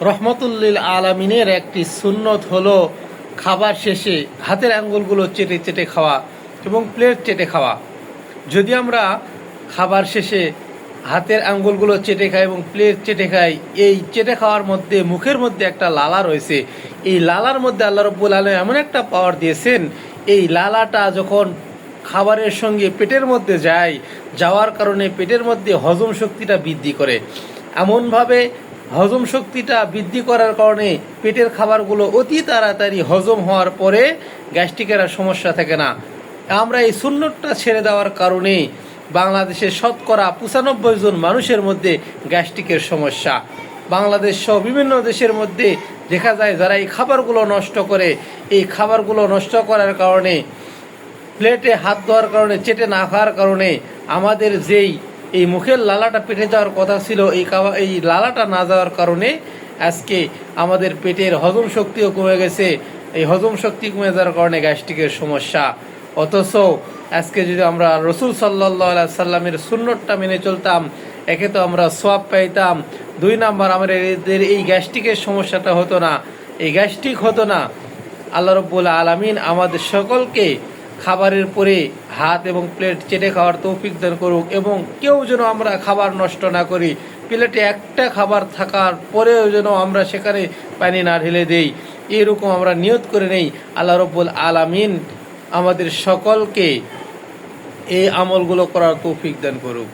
রহমতুল্লিল আলামিনের একটি সুন্নত হলো খাবার শেষে হাতের আঙ্গুলগুলো চেটে চেটে খাওয়া এবং প্লেট চেটে খাওয়া। যদি আমরা খাবার শেষে হাতের আঙ্গুলগুলো চেটে খাই এবং প্লেট চেটে খাই, এই চেটে খাওয়ার মধ্যে মুখের মধ্যে একটা লালা রয়েছে। এই লালার মধ্যে আল্লাহ রাব্বুল আলামিন এমন একটা পাওয়ার দিয়েছেন, এই লালাটা যখন খাবারের সঙ্গে পেটের মধ্যে যাওয়ার কারণে পেটের মধ্যে হজম শক্তিটা বৃদ্ধি করে। এমনভাবে হজম শক্তিটা বৃদ্ধি করার কারণে পেটের খাবারগুলো অতি তাড়াতাড়ি হজম হওয়ার পরে গ্যাস্ট্রিকের আর সমস্যা থাকে না। আমরা এই সুন্নতটা ছেড়ে দেওয়ার কারণে বাংলাদেশের শতকরা 95 জন মানুষের মধ্যে গ্যাস্ট্রিকের সমস্যা। বাংলাদেশ সহ বিভিন্ন দেশের মধ্যে দেখা যায় যারা এই খাবারগুলো নষ্ট করে, এই খাবারগুলো নষ্ট করার কারণে প্লেটে হাত ধোয়ার কারণে, চেটে না খাওয়ার কারণে আমাদের যেই এই মুখের লালাটা পেটে যাওয়ার কথা ছিল, এই লালাটা না যাওয়ার কারণে আজকে আমাদের পেটের হজম শক্তিও কমে গেছে। এই হজম শক্তি কমে যাওয়ার কারণে গ্যাস্ট্রিকের সমস্যা। অথচ আজকে যদি আমরা রসুল সাল্লাল্লাহু আলাইহি সাল্লামের সুন্নতটা মেনে চলতাম, একে তো আমরা সওয়াব পাইতাম, 2 নাম্বার আমাদের এই গ্যাস্ট্রিকের সমস্যাটা হতো না, এই গ্যাস্ট্রিক হতো না। আল্লাহ রাব্বুল আলামিন আমাদের সকলকে খাবারের পরে হাত এবং প্লেট চেটে খাওয়ার তৌফিক দান করুক, এবং কেউ যেন আমরা খাবার নষ্ট না করি। প্লেটে একটা খাবার থাকার পরেও যেন আমরা সেখানে পানি না ঢেলে দেই, এরকম আমরা নিয়ত করে নেই। আল্লাহ রাব্বুল আলামিন আমাদের সকলকে এই আমলগুলো করার তৌফিক দান করুক।